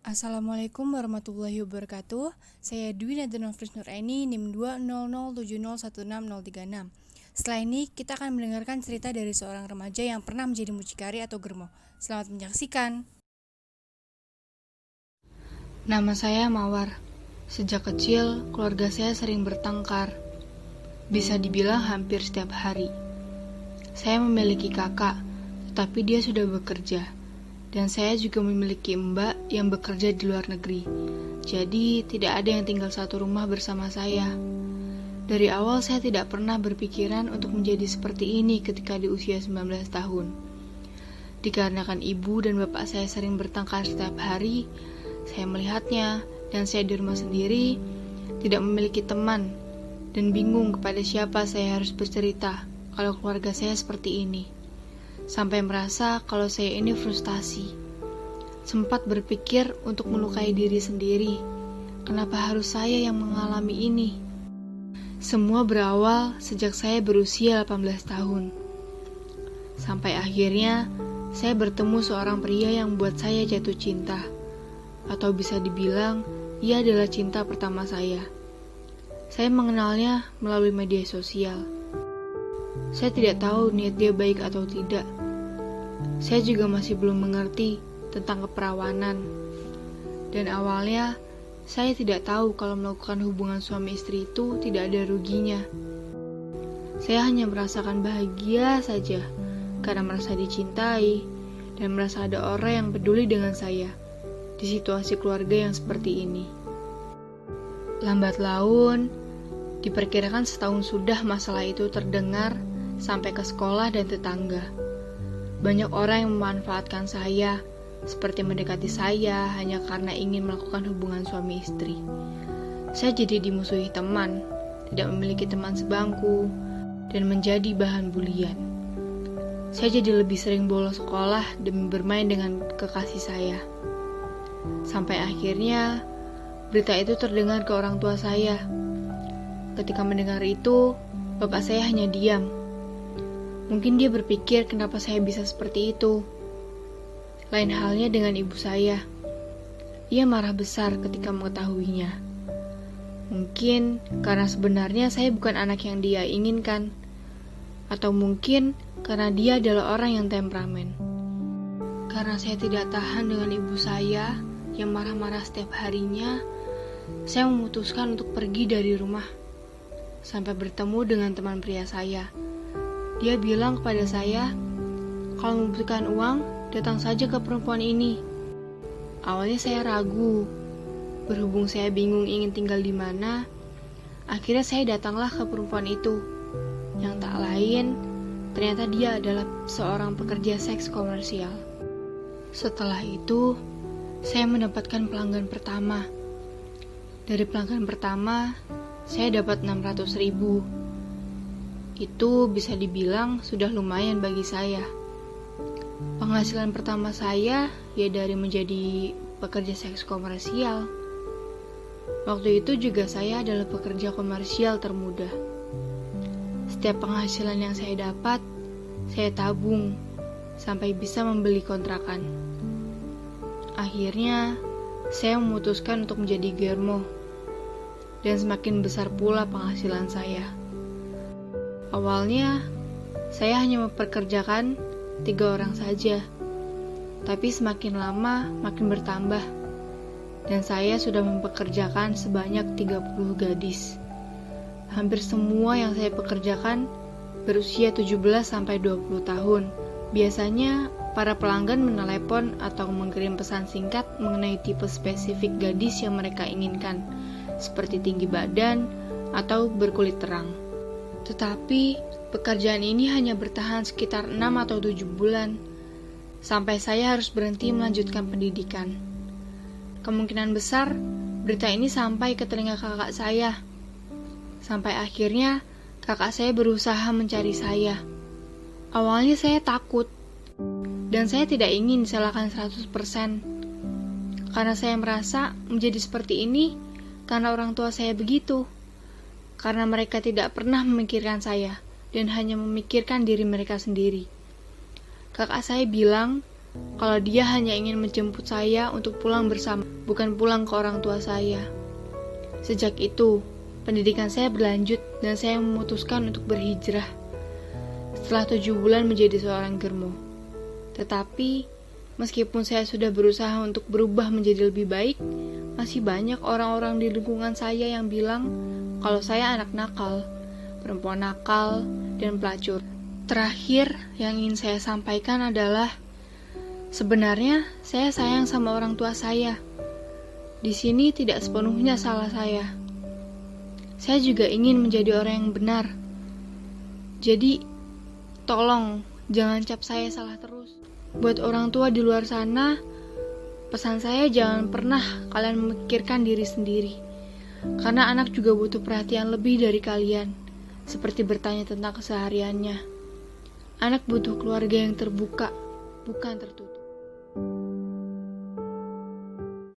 Assalamualaikum warahmatullahi wabarakatuh. Saya Dwi Nadia Nurfris Nuraini, NIM 20070160636. Setelah ini kita akan mendengarkan cerita dari seorang remaja yang pernah menjadi mucikari atau germo. Selamat menyaksikan. Nama saya Mawar. Sejak kecil, keluarga saya sering bertengkar. Bisa dibilang hampir setiap hari. Saya memiliki kakak, tetapi dia sudah bekerja. Dan saya juga memiliki mbak yang bekerja di luar negeri. Jadi, tidak ada yang tinggal satu rumah bersama saya. Dari awal saya tidak pernah berpikiran untuk menjadi seperti ini ketika di usia 19 tahun. Dikarenakan ibu dan bapak saya sering bertengkar setiap hari, saya melihatnya dan saya di rumah sendiri, tidak memiliki teman, dan bingung kepada siapa saya harus bercerita kalau keluarga saya seperti ini. Sampai merasa kalau saya ini frustasi. Sempat berpikir untuk melukai diri sendiri. Kenapa harus saya yang mengalami ini? Semua berawal sejak saya berusia 18 tahun. Sampai akhirnya saya bertemu seorang pria yang membuat saya jatuh cinta. Atau bisa dibilang, ia adalah cinta pertama saya. Saya mengenalnya melalui media sosial. Saya tidak tahu niat dia baik atau tidak. Saya juga masih belum mengerti tentang keperawanan. Dan awalnya, saya tidak tahu kalau melakukan hubungan suami istri itu tidak ada ruginya. Saya hanya merasakan bahagia saja karena merasa dicintai dan merasa ada orang yang peduli dengan saya di situasi keluarga yang seperti ini. Lambat laun, diperkirakan setahun sudah masalah itu terdengar sampai ke sekolah dan tetangga. Banyak orang yang memanfaatkan saya, seperti mendekati saya hanya karena ingin melakukan hubungan suami istri. Saya jadi dimusuhi teman, tidak memiliki teman sebangku, dan menjadi bahan bulian. Saya jadi lebih sering bolos sekolah demi bermain dengan kekasih saya. Sampai akhirnya, berita itu terdengar ke orang tua saya. Ketika mendengar itu, bapak saya hanya diam. Mungkin dia berpikir kenapa saya bisa seperti itu. Lain halnya dengan ibu saya. Ia marah besar ketika mengetahuinya. Mungkin karena sebenarnya saya bukan anak yang dia inginkan. Atau mungkin karena dia adalah orang yang temperamen. Karena saya tidak tahan dengan ibu saya yang marah-marah setiap harinya, saya memutuskan untuk pergi dari rumah. Sampai bertemu dengan teman pria saya. Dia bilang kepada saya, kalau membutuhkan uang, datang saja ke perempuan ini. Awalnya saya ragu, berhubung saya bingung ingin tinggal di mana. Akhirnya saya datanglah ke perempuan itu. Yang tak lain, ternyata dia adalah seorang pekerja seks komersial. Setelah itu, saya mendapatkan pelanggan pertama. Dari pelanggan pertama, saya dapat 600.000. Itu bisa dibilang sudah lumayan bagi saya. Penghasilan pertama saya ya dari menjadi pekerja seks komersial. Waktu itu juga saya adalah pekerja komersial termuda. Setiap penghasilan yang saya dapat, saya tabung sampai bisa membeli kontrakan. Akhirnya, saya memutuskan untuk menjadi germo. Dan semakin besar pula penghasilan saya. Awalnya, saya hanya mempekerjakan 3 orang saja. Tapi semakin lama, makin bertambah. Dan saya sudah mempekerjakan sebanyak 30 gadis. Hampir semua yang saya pekerjakan berusia 17-20 tahun. Biasanya, para pelanggan menelepon atau mengirim pesan singkat mengenai tipe spesifik gadis yang mereka inginkan, seperti tinggi badan atau berkulit terang. Tetapi, pekerjaan ini hanya bertahan sekitar 6 atau 7 bulan, sampai saya harus berhenti melanjutkan pendidikan. Kemungkinan besar, berita ini sampai ke telinga kakak saya. Sampai akhirnya, kakak saya berusaha mencari saya. Awalnya saya takut, dan saya tidak ingin disalahkan 100%. Karena saya merasa menjadi seperti ini, karena orang tua saya begitu. Karena mereka tidak pernah memikirkan saya dan hanya memikirkan diri mereka sendiri. Kakak saya bilang kalau dia hanya ingin menjemput saya untuk pulang bersama, bukan pulang ke orang tua saya. Sejak itu, pendidikan saya berlanjut dan saya memutuskan untuk berhijrah. Setelah 7 bulan menjadi seorang germo. Tetapi, meskipun saya sudah berusaha untuk berubah menjadi lebih baik, masih banyak orang-orang di lingkungan saya yang bilang kalau saya anak nakal, perempuan nakal, dan pelacur. Terakhir yang ingin saya sampaikan adalah, sebenarnya saya sayang sama orang tua saya. Di sini tidak sepenuhnya salah saya. Saya juga ingin menjadi orang yang benar. Jadi, tolong jangan cap saya salah terus. Buat orang tua di luar sana, pesan saya jangan pernah kalian memikirkan diri sendiri. Karena anak juga butuh perhatian lebih dari kalian, seperti bertanya tentang kesehariannya. Anak butuh keluarga yang terbuka, bukan tertutup.